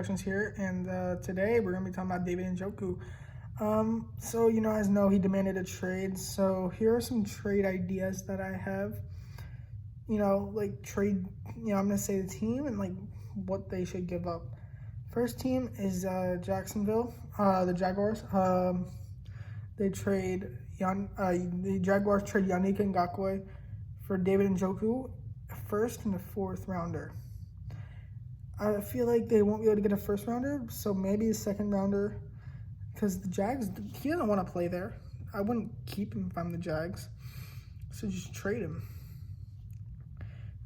Productions here, and today we're gonna be talking about David Njoku. So you guys know he demanded a trade. So here are some trade ideas that I have. Like trade. I'm gonna say the team and like what they should give up. First team is Jacksonville, the Jaguars. The Jaguars trade Yannick Ngakoue for David Njoku, first and a fourth rounder. I feel like they won't be able to get a first rounder, so maybe a second rounder, because the Jags, he doesn't want to play there. I wouldn't keep him if I'm the Jags, so just trade him.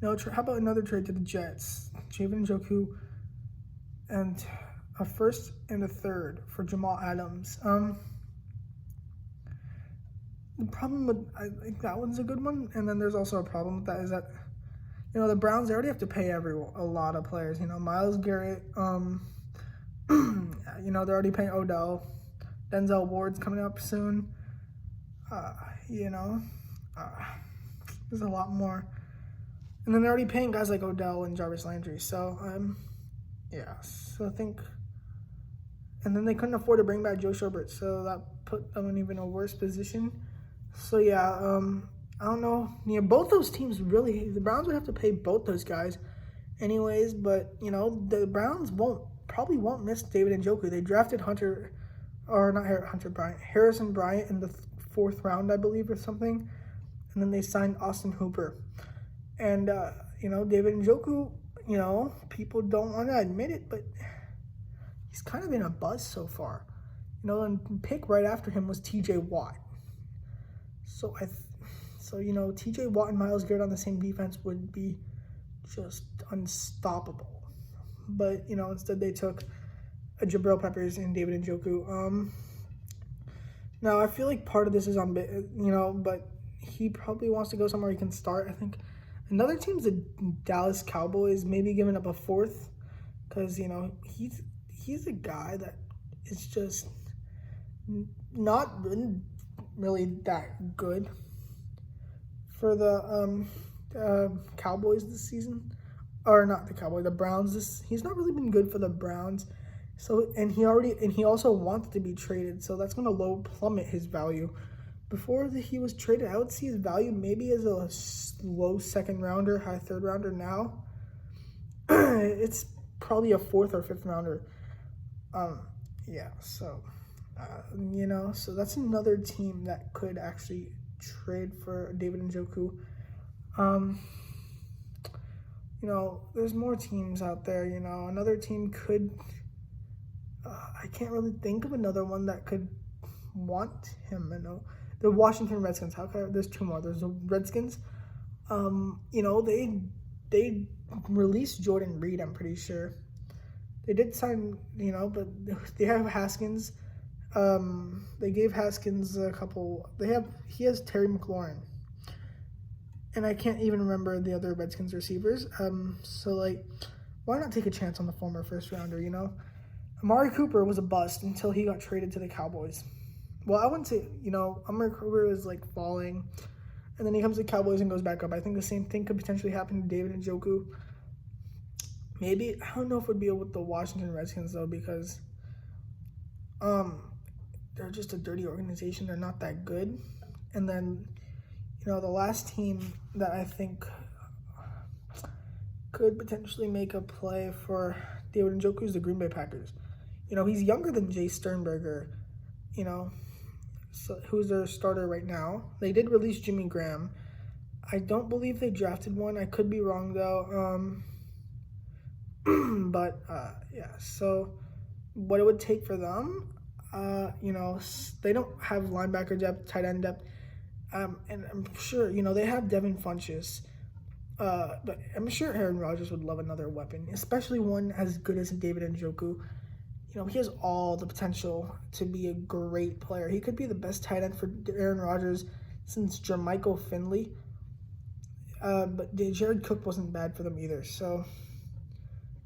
No, how about another trade to the Jets? David Njoku and a first and a third for Jamal Adams. The problem with, I think that one's a good one, and then there's also a problem with that is that, the Browns, they already have to pay a lot of players. Myles Garrett, they're already paying Odell. Denzel Ward's coming up soon. There's a lot more. And then they're already paying guys like Odell and Jarvis Landry. So, so I think. And then they couldn't afford to bring back Joe Schobert, so that put them in even a worse position. So, I don't know. Both those teams really, the Browns would have to pay both those guys anyways, but, the Browns probably won't miss David Njoku. They drafted Harrison Bryant in the fourth round, I believe, or something, and then they signed Austin Hooper. And, David Njoku, people don't want to admit it, but he's kind of been a buzz so far. And pick right after him was T.J. Watt. So T.J. Watt and Myles Garrett on the same defense would be just unstoppable. But, instead they took a Jabril Peppers and David Njoku. Now, I feel like part of this is on, but he probably wants to go somewhere he can start. I think another team's the Dallas Cowboys, maybe giving up a fourth, because, he's a guy that is just not really that good for the Cowboys this season, or not the Cowboys, the Browns. He's not really been good for the Browns. So and he also wants to be traded, so that's going to plummet his value. Before he was traded, I would see his value maybe as a low second rounder, high third rounder. Now it's probably a fourth or fifth rounder. So that's another team that could actually trade for David Njoku. There's more teams out there. Another team could. I can't really think of another one that could want him. The Washington Redskins. There's two more. There's the Redskins. They released Jordan Reed, I'm pretty sure. They did sign, but they have Haskins. They gave Haskins a couple. He has Terry McLaurin, and I can't even remember the other Redskins receivers. Why not take a chance on the former first rounder? Amari Cooper was a bust until he got traded to the Cowboys. Well, I wouldn't say, Amari Cooper was falling, and then he comes to the Cowboys and goes back up. I think the same thing could potentially happen to David Njoku. Maybe, I don't know if it would be with the Washington Redskins, though, because they're just a dirty organization. They're not that good. And then, the last team that I think could potentially make a play for David Njoku is the Green Bay Packers. He's younger than Jay Sternberger, who's their starter right now. They did release Jimmy Graham. I don't believe they drafted one. I could be wrong, though. So what it would take for them, they don't have linebacker depth, tight end depth, and I'm sure, they have Devin Funchess, but I'm sure Aaron Rodgers would love another weapon, especially one as good as David Njoku. He has all the potential to be a great player. He could be the best tight end for Aaron Rodgers since Jermichael Finley, but Jared Cook wasn't bad for them either, so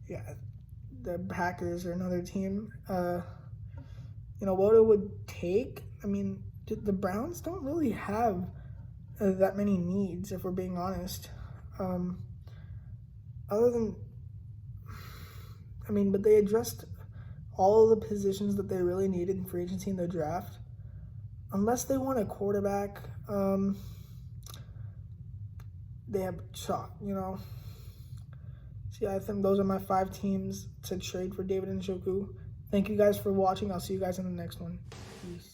the Packers are another team. What it would take, the Browns don't really have that many needs, if we're being honest. Other than, but they addressed all of the positions that they really needed in free agency in the draft. Unless they want a quarterback, they have shot, So yeah, I think those are my 5 teams to trade for David Njoku. Thank you guys for watching. I'll see you guys in the next one. Peace.